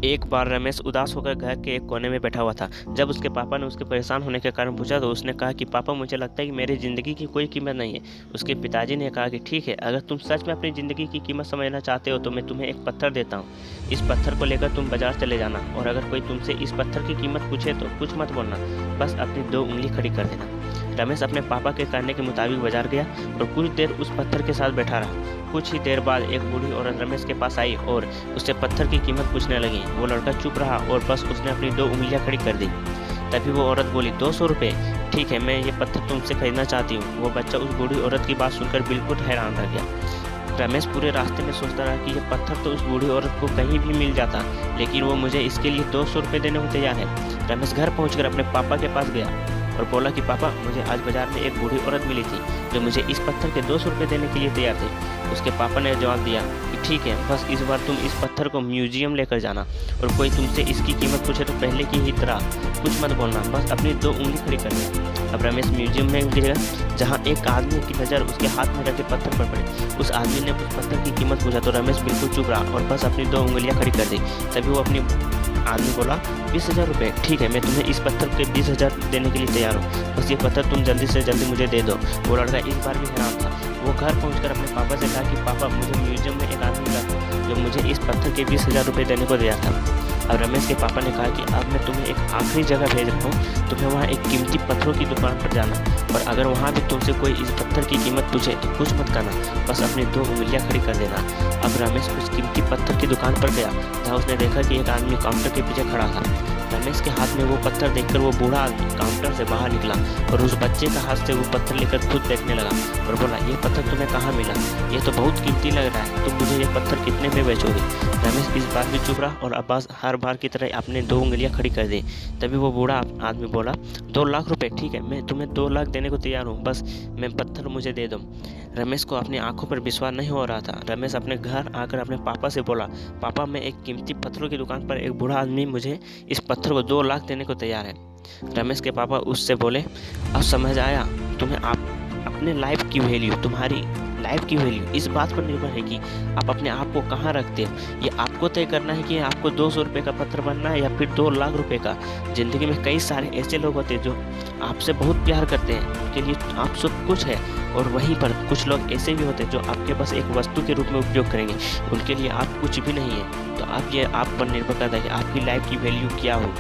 एक बार रमेश उदास होकर घर के एक कोने में बैठा हुआ था। जब उसके पापा ने उसके परेशान होने के कारण पूछा तो उसने कहा कि पापा, मुझे लगता है कि मेरी ज़िंदगी की कोई कीमत नहीं है। उसके पिताजी ने कहा कि ठीक है, अगर तुम सच में अपनी ज़िंदगी की कीमत समझना चाहते हो तो मैं तुम्हें एक पत्थर देता हूँ। इस पत्थर को लेकर तुम बाजार चले जाना और अगर कोई तुमसे इस पत्थर की कीमत पूछे तो कुछ मत बोलना, बस अपनी 2 उंगली खड़ी कर देना। रमेश अपने पापा के कहने के मुताबिक बाजार गया और कुछ देर उस पत्थर के साथ बैठा रहा। कुछ ही देर बाद एक बूढ़ी औरत रमेश के पास आई और उससे पत्थर की कीमत पूछने लगी। वो लड़का चुप रहा और बस उसने अपनी 2 उंगलियां खड़ी कर दी। तभी वो औरत बोली, 200 रुपये? ठीक है, मैं ये पत्थर तुमसे खरीदना चाहती हूँ। वो बच्चा उस बूढ़ी औरत की बात सुनकर बिल्कुल हैरान रह गया। रमेश पूरे रास्ते में सोचता रहा कि यह पत्थर तो उस बूढ़ी औरत को कहीं भी मिल जाता, लेकिन वो मुझे इसके लिए 200 रुपये देने को तैयार है। रमेश घर पहुंचकर अपने पापा के पास गया और बोला कि पापा, मुझे आज बाजार में एक बूढ़ी औरत मिली थी जो मुझे इस पत्थर के 200 रुपये देने के लिए तैयार थी। उसके पापा ने जवाब दिया कि ठीक है, बस इस बार तुम इस पत्थर को म्यूजियम लेकर जाना और कोई तुमसे इसकी कीमत पूछे तो पहले की ही तरह कुछ मत बोलना, बस अपनी 2 उंगली खड़ी करना। अब रमेश म्यूजियम में गया जहाँ एक आदमी की नज़र उसके हाथ में रखे पत्थर पर पड़ी। उस आदमी ने उस पत्थर की कीमत पूछा तो रमेश बिल्कुल चुप रहा और बस अपनी 2 उंगलियां खड़ी कर दी। तभी वो अपनी आदमी बोला, 20,000 रुपये? ठीक है, मैं तुम्हें इस पत्थर के 20,000 देने के लिए तैयार हूँ, बस ये पत्थर तुम जल्दी से जल्दी मुझे दे दो। वो लड़का इस बार भी हैरान था। वो घर पहुंचकर अपने पापा से कहा कि पापा, मुझे म्यूजियम में एक आदमी मिला था जो मुझे इस पत्थर के 20,000 रुपये देने को तैयार था। अब रमेश के पापा ने कहा कि अब मैं तुम्हें एक आखिरी जगह भेज रहा हूँ, तुम्हें वहाँ एक कीमती पत्थरों की दुकान पर जाना और अगर वहाँ भी तुमसे कोई इस पत्थर की कीमत पूछे तो कुछ मत करना, बस अपनी 2 उंगलियां खड़ी कर देना। अब रमेश उस कीमती पत्थर की दुकान पर गया जहाँ उसने देखा कि एक आदमी काउंटर के पीछे खड़ा था। रमेश के हाथ में वो पत्थर देखकर वो बूढ़ा आदमी काउंटर से बाहर निकला और उस बच्चे का हाथ से वो पत्थर लेकर खुद देखने लगा और बोला, ये पत्थर तुम्हें कहाँ मिला? ये तो बहुत कीमती लग रहा है, तुम मुझे ये पत्थर कितने में बेचोगे? रमेश इस बार भी चुप रहा और अब्बास हर बार की तरह अपने 2 उंगलियां खड़ी कर दी। तभी वो बूढ़ा आदमी बोला, 2 लाख रुपए? ठीक है, मैं तुम्हें 2 लाख देने को तैयार हूँ, बस मैं पत्थर मुझे दे दो। रमेश को अपनी आंखों पर विश्वास नहीं हो रहा था। रमेश अपने घर आकर अपने पापा से बोला, पापा, मैं एक कीमती पत्थरों की दुकान पर एक बूढ़ा आदमी मुझे इस पत्थर को 2 लाख देने को तैयार है। रमेश के पापा उससे बोले, अब समझ आया तुम्हें आप अपने लाइफ की वैल्यू, तुम्हारी लाइफ की वैल्यू इस बात पर निर्भर है कि आप अपने आप को कहाँ रखते हो। ये आपको तय करना है कि आपको 200 रुपये का पत्थर बनना है या फिर 2 लाख रुपए का। ज़िंदगी में कई सारे ऐसे लोग होते हैं जो आपसे बहुत प्यार करते हैं, उनके लिए आप सब कुछ है, और वहीं पर कुछ लोग ऐसे भी होते हैं जो आपके बस एक वस्तु के रूप में उपयोग करेंगे, उनके लिए आप कुछ भी नहीं है। तो आप ये आप पर निर्भर करता है कि आपकी लाइफ की वैल्यू क्या हो।